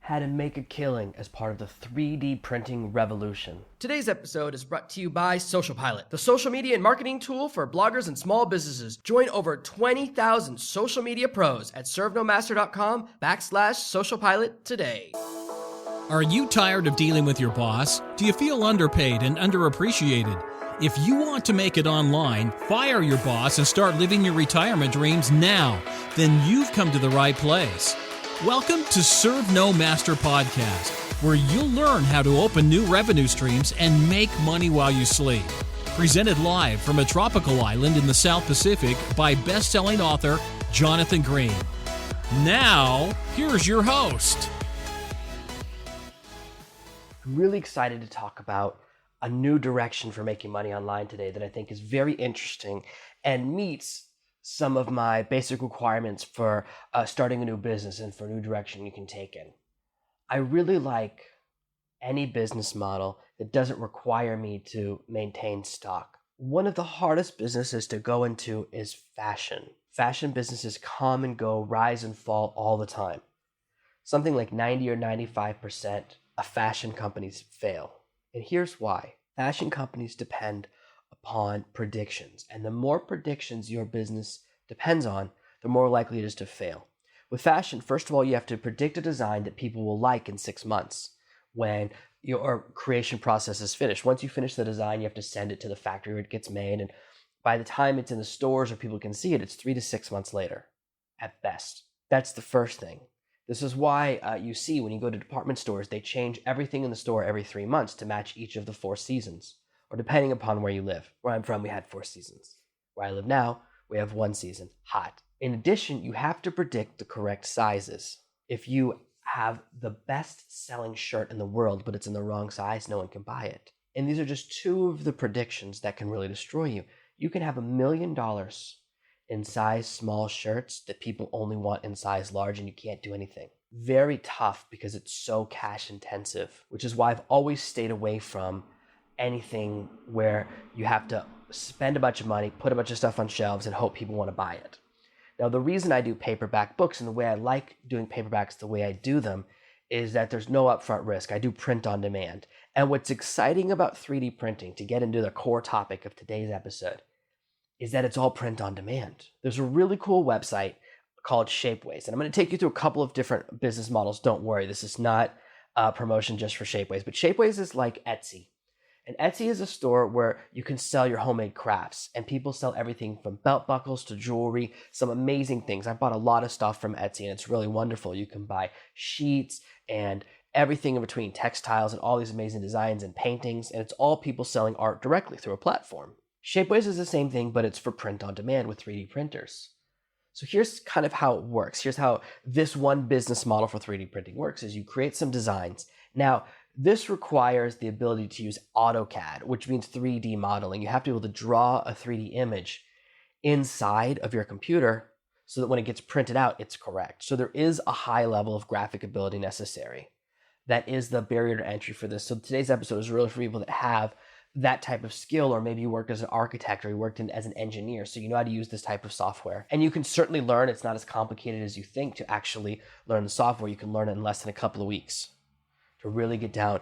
how to make a killing as part of the 3D printing revolution. Today's episode is brought to you by Social Pilot, the social media and marketing tool for bloggers and small businesses. Join over 20,000 social media pros at servenomaster.com/socialpilot today. Are you tired of dealing with your boss? Do you feel underpaid and underappreciated? If you want to make it online, fire your boss and start living your retirement dreams now, then you've come to the right place. Welcome to Serve No Master Podcast, where you'll learn how to open new revenue streams and make money while you sleep. Presented live from a tropical island in the South Pacific by best-selling author Jonathan Green. Now, here's your host. I'm really excited to talk about a new direction for making money online today that I think is very interesting and meets some of my basic requirements for starting a new business and for a new direction you can take in. I really like any business model that doesn't require me to maintain stock. One of the hardest businesses to go into is fashion. Fashion businesses come and go, rise and fall all the time. Something like 90 or 95% of fashion companies fail. And here's why. Fashion companies depend upon predictions. And the more predictions your business depends on, the more likely it is to fail. With fashion, first of all, you have to predict a design that people will like in 6 months when your creation process is finished. Once you finish the design, you have to send it to the factory where it gets made. And by the time it's in the stores or people can see it, it's 3 to 6 months later at best. That's the first thing. This is why you see when you go to department stores, they change everything in the store every 3 months to match each of the 4 seasons, or depending upon where you live. Where I'm from, we had 4 seasons. Where I live now, we have 1 season, hot. In addition, you have to predict the correct sizes. If you have the best-selling shirt in the world, but it's in the wrong size, no one can buy it. And these are just 2 of the predictions that can really destroy you. You can have $1 million in size small shirts that people only want in size large, and you can't do anything. Very tough because it's so cash intensive, which is why I've always stayed away from anything where you have to spend a bunch of money, put a bunch of stuff on shelves, and hope people want to buy it. Now, the reason I do paperback books and the way I like doing paperbacks the way I do them is that there's no upfront risk. I do print on demand. And what's exciting about 3D printing, to get into the core topic of today's episode, is that it's all print on demand. There's a really cool website called Shapeways, and I'm going to take you through a couple of different business models. Don't worry, this is not a promotion just for Shapeways, but Shapeways is like Etsy. And Etsy is a store where you can sell your homemade crafts, and people sell everything from belt buckles to jewelry, some amazing things. I bought a lot of stuff from Etsy, and it's really wonderful. You can buy sheets and everything in between, textiles and all these amazing designs and paintings, and it's all people selling art directly through a platform. Shapeways is the same thing, but it's for print on demand with 3D printers. So here's kind of how it works. Here's how this one business model for 3D printing works is you create some designs. Now, this requires the ability to use AutoCAD, which means 3D modeling. You have to be able to draw a 3D image inside of your computer so that when it gets printed out, it's correct. So there is a high level of graphic ability necessary. That is the barrier to entry for this. So today's episode is really for people that have that type of skill, or maybe you worked as an architect or you worked as an engineer, so you know how to use this type of software. And you can certainly learn. It's not as complicated as you think to actually learn the software. You can learn it in less than a couple of weeks to really get down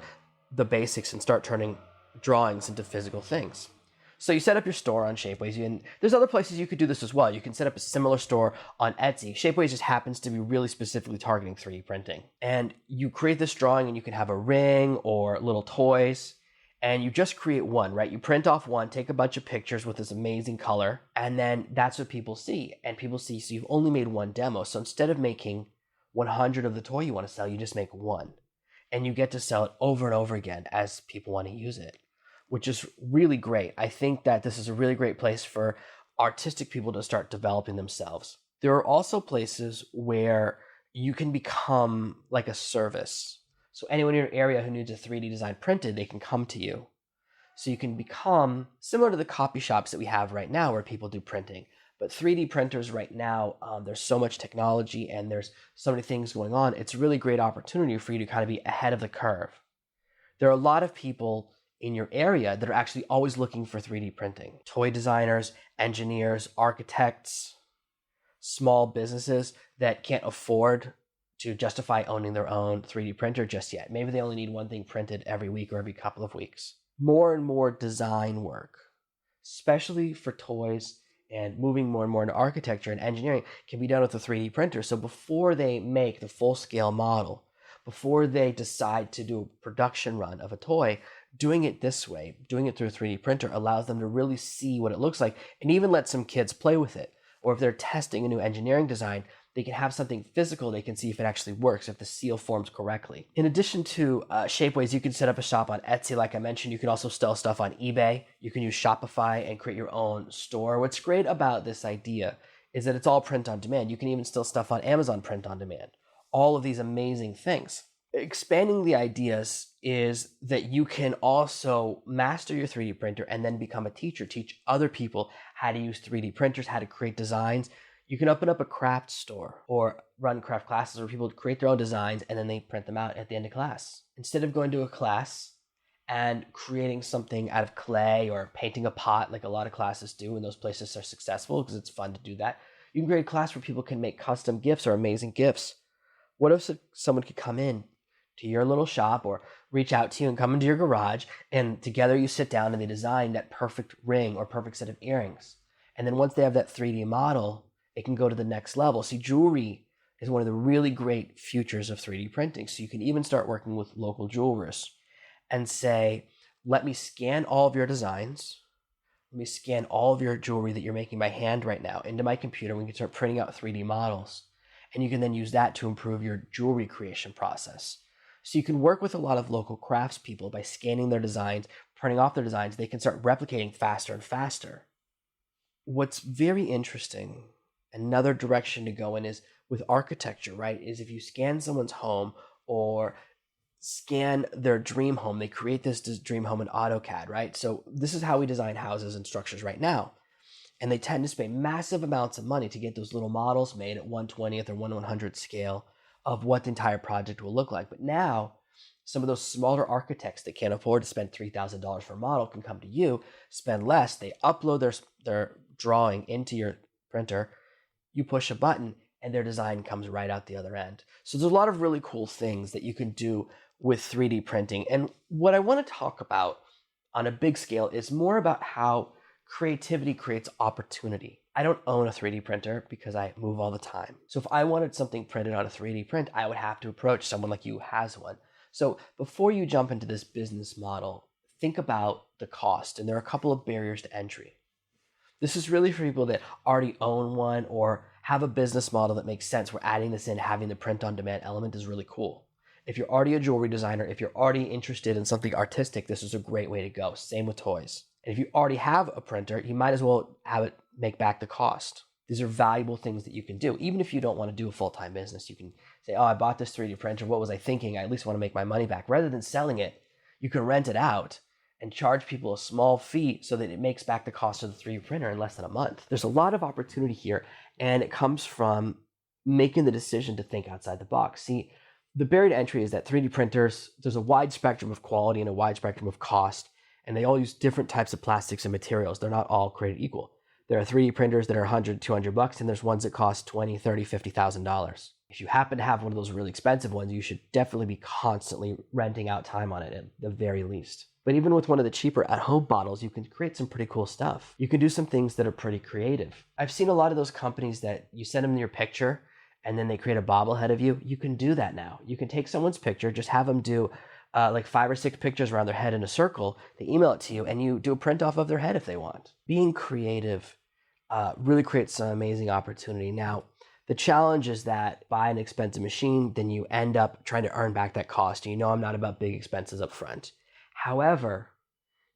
the basics and start turning drawings into physical things. So you set up your store on Shapeways, and there's other places you could do this as well. You can set up a similar store on Etsy. Shapeways just happens to be really specifically targeting 3D printing. And you create this drawing, and you can have a ring or little toys, and you just create one, right? You print off one, take a bunch of pictures with this amazing color, and then that's what people see. And people see, so you've only made one demo. So instead of making 100 of the toy you want to sell, you just make one. And you get to sell it over and over again as people want to use it, which is really great. I think that this is a really great place for artistic people to start developing themselves. There are also places where you can become like a service. So anyone in your area who needs a 3D design printed, they can come to you. So you can become similar to the copy shops that we have right now where people do printing. But 3D printers right now, there's so much technology and there's so many things going on. It's a really great opportunity for you to kind of be ahead of the curve. There are a lot of people in your area that are actually always looking for 3D printing. Toy designers, engineers, architects, small businesses that can't afford to justify owning their own 3D printer just yet. Maybe they only need one thing printed every week or every couple of weeks. More and more design work, especially for toys and moving more and more into architecture and engineering, can be done with a 3D printer. So before they make the full-scale model, before they decide to do a production run of a toy, doing it this way, doing it through a 3D printer, allows them to really see what it looks like and even let some kids play with it. Or if they're testing a new engineering design, they can have something physical they can see if it actually works, if the seal forms correctly. In addition to Shapeways, you can set up a shop on Etsy, like I mentioned. You can also sell stuff on eBay. You can use Shopify and create your own store. What's great about this idea is that it's all print on demand. You can even sell stuff on Amazon print on demand. All of these amazing things. Expanding the ideas is that you can also master your 3D printer and then become a teacher, teach other people how to use 3D printers, how to create designs. You can open up a craft store or run craft classes where people create their own designs and then they print them out at the end of class. Instead of going to a class and creating something out of clay or painting a pot like a lot of classes do, and those places are successful because it's fun to do that, you can create a class where people can make custom gifts or amazing gifts. What if someone could come in to your little shop or reach out to you and come into your garage, and together you sit down and they design that perfect ring or perfect set of earrings. And then once they have that 3D model, it can go to the next level. See, jewelry is one of the really great futures of 3D printing. So you can even start working with local jewelers and say, let me scan all of your designs. Let me scan all of your jewelry that you're making by hand right now into my computer. We can start printing out 3D models. And you can then use that to improve your jewelry creation process. So you can work with a lot of local craftspeople by scanning their designs, printing off their designs. They can start replicating faster and faster. What's very interesting, another direction to go in is with architecture, right? Is if you scan someone's home or scan their dream home, they create this dream home in AutoCAD, right? So this is how we design houses and structures right now. And they tend to spend massive amounts of money to get those little models made at 1/20th or 1/100th scale of what the entire project will look like. But now, some of those smaller architects that can't afford to spend $3,000 for a model can come to you, spend less, they upload their drawing into your printer, you push a button, and their design comes right out the other end. So there's a lot of really cool things that you can do with 3D printing. And what I want to talk about on a big scale is more about how creativity creates opportunity. I don't own a 3D printer because I move all the time. So if I wanted something printed on a 3D print, I would have to approach someone like you who has one. So before you jump into this business model, think about the cost. And there are a couple of barriers to entry. This is really for people that already own one or have a business model that makes sense, where adding this in, having the print on demand element is really cool. If you're already a jewelry designer, if you're already interested in something artistic, this is a great way to go. Same with toys. And if you already have a printer, you might as well have it make back the cost. These are valuable things that you can do. Even if you don't want to do a full-time business, you can say, oh, I bought this 3D printer. What was I thinking? I at least want to make my money back. Rather than selling it, you can rent it out and charge people a small fee so that it makes back the cost of the 3D printer in less than a month. There's a lot of opportunity here, and it comes from making the decision to think outside the box. See, the barrier to entry is that 3D printers, there's a wide spectrum of quality and a wide spectrum of cost, and they all use different types of plastics and materials. They're not all created equal. There are 3D printers that are $100, $200, and there's ones that cost $20,000, $30,000, $50,000. If you happen to have one of those really expensive ones, you should definitely be constantly renting out time on it at the very least. But even with one of the cheaper at-home models, you can create some pretty cool stuff. You can do some things that are pretty creative. I've seen a lot of those companies that you send them your picture and then they create a bobblehead of you. You can do that now. You can take someone's picture, just have them do like 5 or 6 pictures around their head in a circle. They email it to you and you do a print off of their head if they want. Being creative really creates some amazing opportunity. Now, the challenge is that buy an expensive machine, then you end up trying to earn back that cost. And you know I'm not about big expenses up front. However,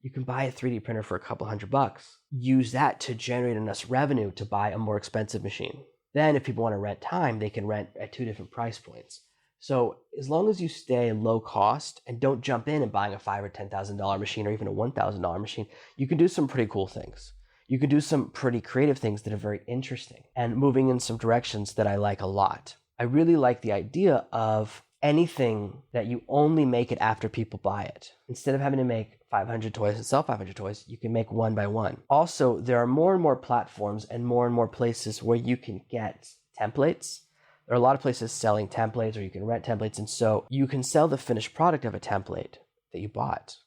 you can buy a 3D printer for a couple $100, use that to generate enough revenue to buy a more expensive machine. Then if people want to rent time, they can rent at 2 different price points. So as long as you stay low cost and don't jump in and buying a $5,000 or $10,000 machine or even a $1,000 machine, you can do some pretty cool things. You can do some pretty creative things that are very interesting and moving in some directions that I like a lot. I really like the idea of anything that you only make it after people buy it. Instead of having to make 500 toys and sell 500 toys, you can make one by one. Also, there are more and more platforms and more places where you can get templates There are a lot of places selling templates, or you can rent templates, and so you can sell the finished product of a template that you bought.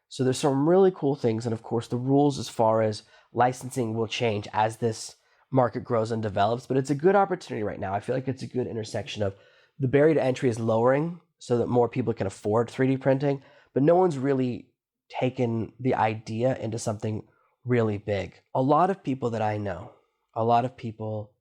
So there's some really cool things, and of course the rules as far as licensing will change as this market grows and develops, but it's a good opportunity right now. I feel like it's a good intersection of the barrier to entry is lowering so that more people can afford 3D printing, but no one's really taken the idea into something really big. A lot of people that I know, a lot of people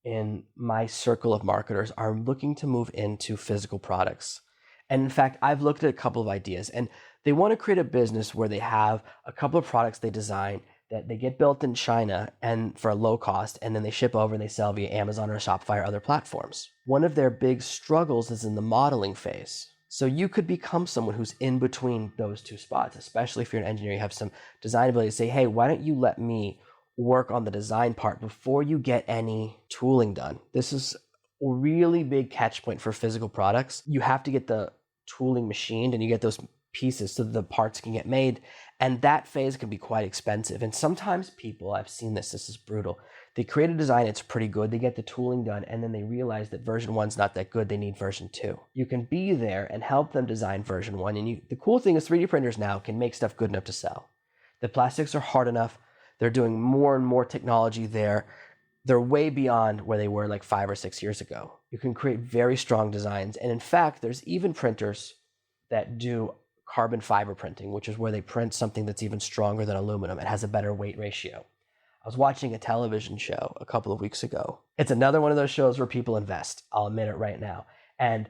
in my circle of marketers are looking to move into physical products. And in fact, I've looked at a couple of ideas, and they want to create a business where they have a couple of products they design that they get built in China and for a low cost, and then they ship over and they sell via Amazon or Shopify or other platforms. One of their big struggles is in the modeling phase. So you could become someone who's in between those two spots, especially if you're an engineer, you have some design ability to say, hey, why don't you let me work on the design part before you get any tooling done? This is a really big catch point for physical products. You have to get the tooling machined and you get those pieces so the parts can get made. And that phase can be quite expensive. And sometimes people, I've seen this is brutal. They create a design, it's pretty good, they get the tooling done, and then they realize that version 1's not that good, they need version 2. You can be there and help them design version 1. And the cool thing is 3D printers now can make stuff good enough to sell. The plastics are hard enough. They're doing more and more technology there. They're way beyond where they were like 5 or 6 years ago. You can create very strong designs. And in fact, there's even printers that do carbon fiber printing, which is where they print something that's even stronger than aluminum and has a better weight ratio. I was watching a television show a couple of weeks ago. It's another one of those shows where people invest. I'll admit it right now. And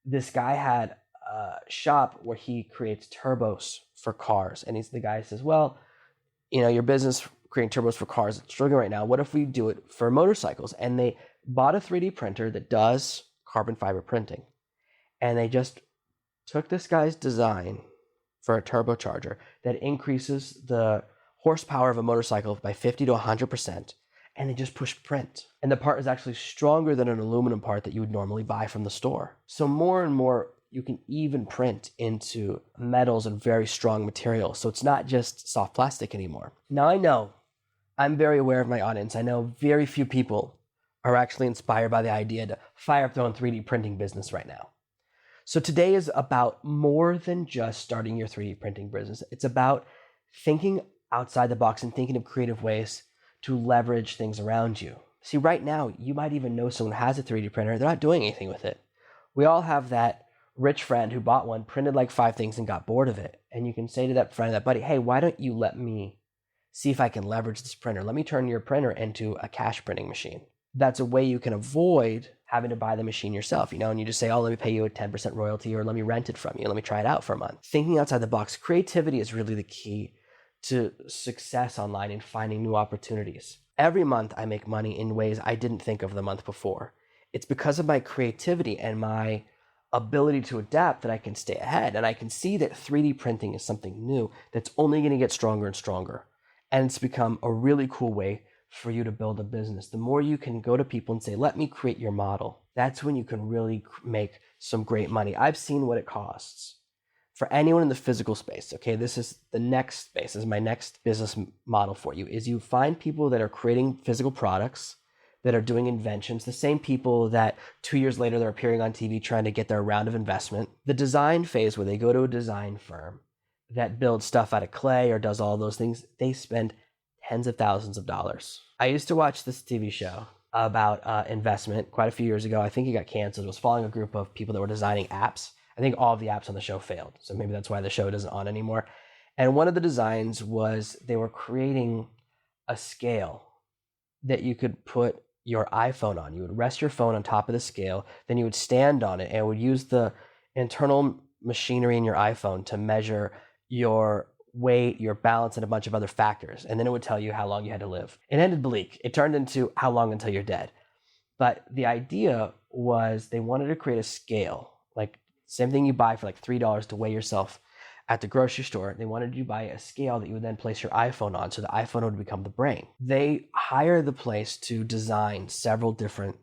this guy had a shop where he creates turbos for cars. And the guy says, well, you know, your business creating turbos for cars is struggling right now. What if we do it for motorcycles? And they bought a 3D printer that does carbon fiber printing. And they just took this guy's design for a turbocharger that increases the horsepower of a motorcycle by 50 to 100%, and they just pushed print. And the part is actually stronger than an aluminum part that you would normally buy from the store. So more and more, you can even print into metals and very strong materials. So it's not just soft plastic anymore. Now I know, I'm very aware of my audience. I know very few people are actually inspired by the idea to fire up their own 3D printing business right now. So today is about more than just starting your 3D printing business. It's about thinking outside the box and thinking of creative ways to leverage things around you. See, right now, you might even know someone who has a 3D printer. They're not doing anything with it. We all have that rich friend who bought one, printed like 5 things and got bored of it. And you can say to that friend, that buddy, hey, why don't you let me see if I can leverage this printer? Let me turn your printer into a cash printing machine. That's a way you can avoid having to buy the machine yourself, you know, and you just say, oh, let me pay you a 10% royalty, or let me rent it from you. Let me try it out for a month. Thinking outside the box. Creativity is really the key to success online and finding new opportunities. Every month I make money in ways I didn't think of the month before. It's because of my creativity and my ability to adapt that I can stay ahead. And I can see that 3D printing is something new that's only going to get stronger and stronger. And it's become a really cool way for you to build a business. The more you can go to people and say, let me create your model, that's when you can really make some great money. I've seen what it costs. For anyone in the physical space, okay, this is the next space, this is my next business model for you, is you find people that are creating physical products, that are doing inventions, the same people that 2 years later they're appearing on TV trying to get their round of investment. The design phase where they go to a design firm that builds stuff out of clay or does all those things, they spend tens of thousands of dollars. I used to watch this TV show about investment quite a few years ago. I think it got canceled. It was following a group of people that were designing apps. I think all of the apps on the show failed. So maybe that's why the show isn't on anymore. And one of the designs was they were creating a scale that you could put your iPhone on. You would rest your phone on top of the scale, then you would stand on it and it would use the internal machinery in your iPhone to measure your weight, your balance, and a bunch of other factors. And then it would tell you how long you had to live. It ended bleak. It turned into how long until you're dead. But the idea was they wanted to create a scale, like same thing you buy for like $3 to weigh yourself at the grocery store. They wanted you to buy a scale that you would then place your iPhone on, so the iPhone would become the brain. They hired the place to design several different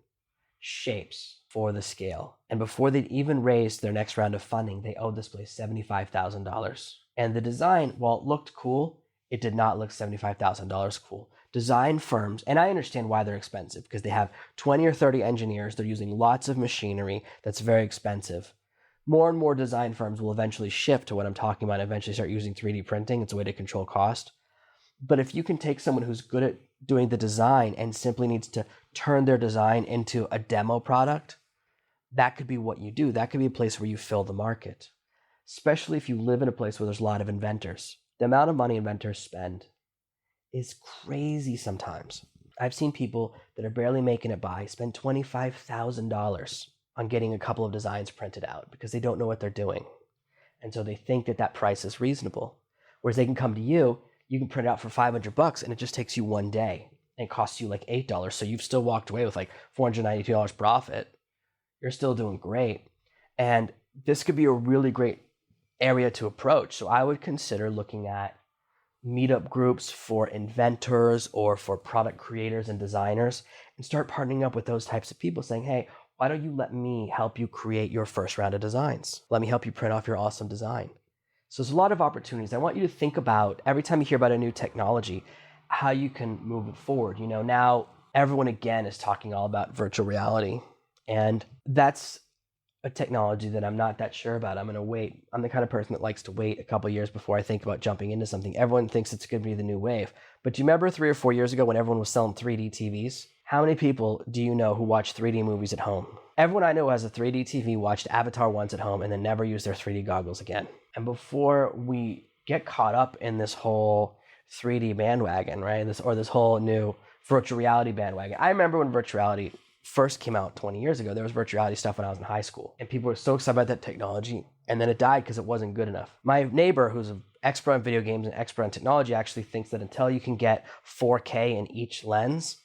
shapes for the scale. And before they'd even raised their next round of funding, they owed this place $75,000. And the design, while it looked cool, it did not look $75,000 cool. design firms, and I understand why they're expensive, because they have 20 or 30 engineers, they're using lots of machinery that's very expensive. More and more design firms will eventually shift to what I'm talking about and eventually start using 3D printing. It's a way to control cost. But if you can take someone who's good at doing the design and simply needs to turn their design into a demo product, that could be what you do. That could be a place where you fill the market, especially if you live in a place where there's a lot of inventors. The amount of money inventors spend is crazy sometimes. I've seen people that are barely making it by spend $25,000 on getting a couple of designs printed out because they don't know what they're doing. And so they think that that price is reasonable. Whereas they can come to you, you can print it out for $500 and it just takes you one day and it costs you like $8. So you've still walked away with like $492 profit. You're still doing great. And this could be a really great area to approach. So I would consider looking at meetup groups for inventors or for product creators and designers and start partnering up with those types of people saying, hey, why don't you let me help you create your first round of designs? Let me help you print off your awesome design. So there's a lot of opportunities. I want you to think about, every time you hear about a new technology, how you can move it forward. You know, now everyone again is talking all about virtual reality. And that's a technology that I'm not that sure about. I'm going to wait. I'm the kind of person that likes to wait a couple of years before I think about jumping into something. Everyone thinks it's going to be the new wave. But do you remember 3 or 4 years ago when everyone was selling 3D TVs? How many people do you know who watch 3D movies at home? Everyone I know who has a 3D TV watched Avatar once at home and then never used their 3D goggles again. And before we get caught up in this whole 3D bandwagon, right? This whole new virtual reality bandwagon. I remember when virtual reality first came out 20 years ago, there was virtual reality stuff when I was in high school. And people were so excited about that technology. And then it died because it wasn't good enough. My neighbor, who's an expert on video games and expert on technology, actually thinks that until you can get 4K in each lens,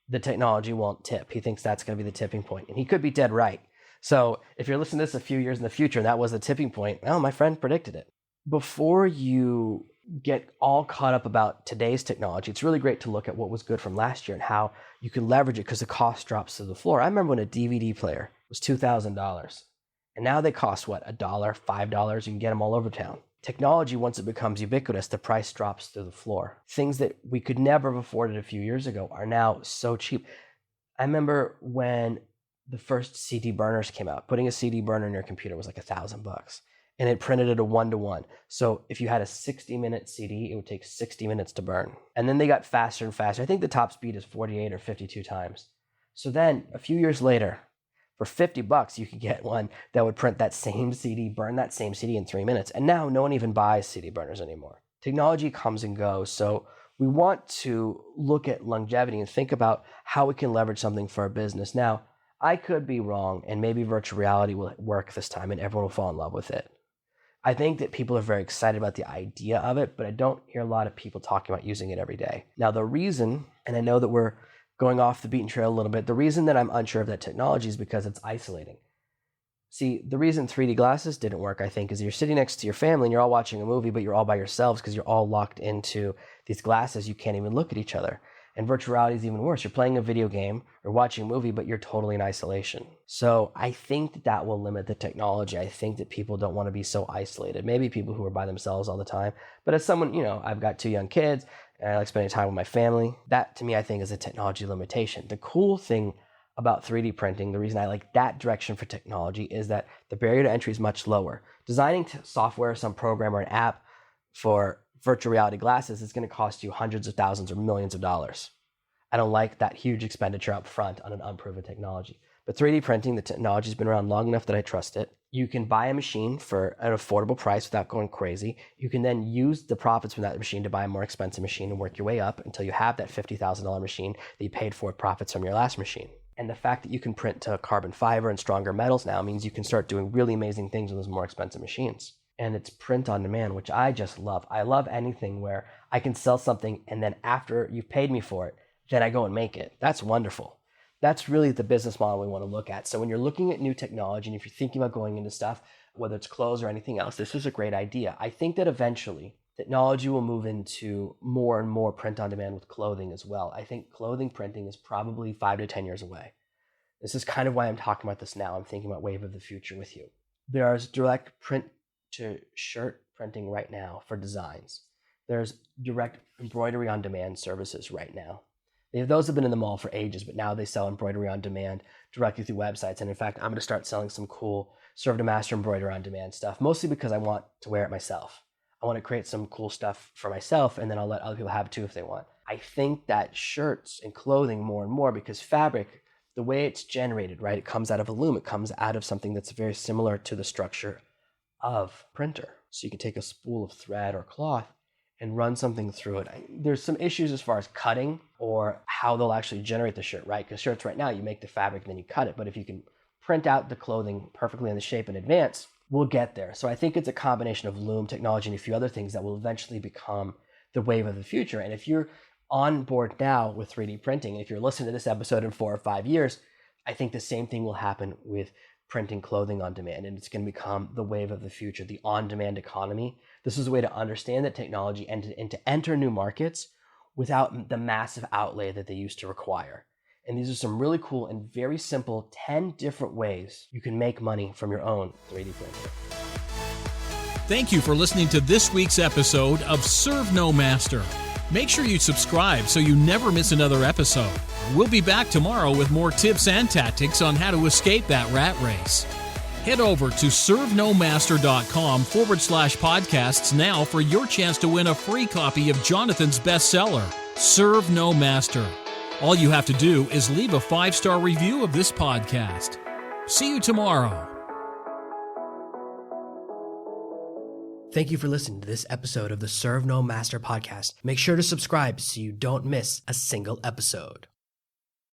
the technology won't tip. He thinks that's going to be the tipping point. And he could be dead right. So if you're listening to this a few years in the future and that was the tipping point, well, my friend predicted it. Before you get all caught up about today's technology, it's really great to look at what was good from last year and how you can leverage it because the cost drops to the floor. I remember when a DVD player was $2,000 and now they cost what, $1, $5? You can get them all over town. Technology, once it becomes ubiquitous, the price drops to the floor. Things that we could never have afforded a few years ago are now so cheap. I remember when the first CD burners came out, putting a CD burner in your computer was like $1,000. And it printed at a 1-to-1. So if you had a 60-minute CD, it would take 60 minutes to burn. And then they got faster and faster. I think the top speed is 48 or 52 times. So then a few years later, for $50, you could get one that would print that same CD, burn that same CD in 3 minutes. And now no one even buys CD burners anymore. Technology comes and goes. So we want to look at longevity and think about how we can leverage something for our business. Now, I could be wrong, and maybe virtual reality will work this time and everyone will fall in love with it. I think that people are very excited about the idea of it, but I don't hear a lot of people talking about using it every day. Now, the reason, and I know that we're going off the beaten trail a little bit, the reason that I'm unsure of that technology is because it's isolating. See, the reason 3D glasses didn't work, I think, is you're sitting next to your family and you're all watching a movie, but you're all by yourselves because you're all locked into these glasses. You can't even look at each other. And virtual reality is even worse. You're playing a video game or watching a movie, but you're totally in isolation. So I think that that will limit the technology. I think that people don't want to be so isolated. Maybe people who are by themselves all the time. But as someone, I've got 2 young kids and I like spending time with my family. That to me, I think is a technology limitation. The cool thing about 3D printing, the reason I like that direction for technology is that the barrier to entry is much lower. Designing software, some program or an app for virtual reality glasses is going to cost you hundreds of thousands or millions of dollars. I don't like that huge expenditure up front on an unproven technology. But 3D printing, the technology has been around long enough that I trust it. You can buy a machine for an affordable price without going crazy. You can then use the profits from that machine to buy a more expensive machine and work your way up until you have that $50,000 machine that you paid for profits from your last machine. And the fact that you can print to carbon fiber and stronger metals now means you can start doing really amazing things with those more expensive machines. And it's print on demand, which I just love. I love anything where I can sell something and then after you've paid me for it, then I go and make it. That's wonderful. That's really the business model we want to look at. So when you're looking at new technology and if you're thinking about going into stuff, whether it's clothes or anything else, this is a great idea. I think that eventually technology will move into more and more print on demand with clothing as well. I think clothing printing is probably 5 to 10 years away. This is kind of why I'm talking about this now. I'm thinking about wave of the future with you. There's direct print to shirt printing right now for designs. there's direct embroidery on demand services right now. Those have been in the mall for ages, but now they sell embroidery on demand directly through websites. And in fact, I'm going to start selling some cool Serve to Master embroidery on demand stuff, mostly because I want to wear it myself. I want to create some cool stuff for myself, and then I'll let other people have it too if they want. I think that shirts and clothing more and more, because fabric, the way it's generated, right, it comes out of a loom. It comes out of something that's very similar to the structure of printer. So you can take a spool of thread or cloth and run something through it. There's some issues as far as cutting or how they'll actually generate the shirt, right? Because shirts right now, you make the fabric and then you cut it. But if you can print out the clothing perfectly in the shape in advance, we'll get there. So I think it's a combination of loom technology and a few other things that will eventually become the wave of the future. And if you're on board now with 3D printing, and if you're listening to this episode in 4 or 5 years, I think the same thing will happen with printing clothing on demand, and it's going to become the wave of the future, the on-demand economy. This is a way to understand that technology and to enter new markets without the massive outlay that they used to require. And these are some really cool and very simple 10 different ways you can make money from your own 3D printer. Thank you for listening to this week's episode of Serve No Master. Make sure you subscribe so you never miss another episode. We'll be back tomorrow with more tips and tactics on how to escape that rat race. Head over to servenomaster.com/podcasts now for your chance to win a free copy of Jonathan's bestseller, Serve No Master. All you have to do is leave a 5-star review of this podcast. See you tomorrow. Thank you for listening to this episode of the Serve No Master podcast. Make sure to subscribe so you don't miss a single episode.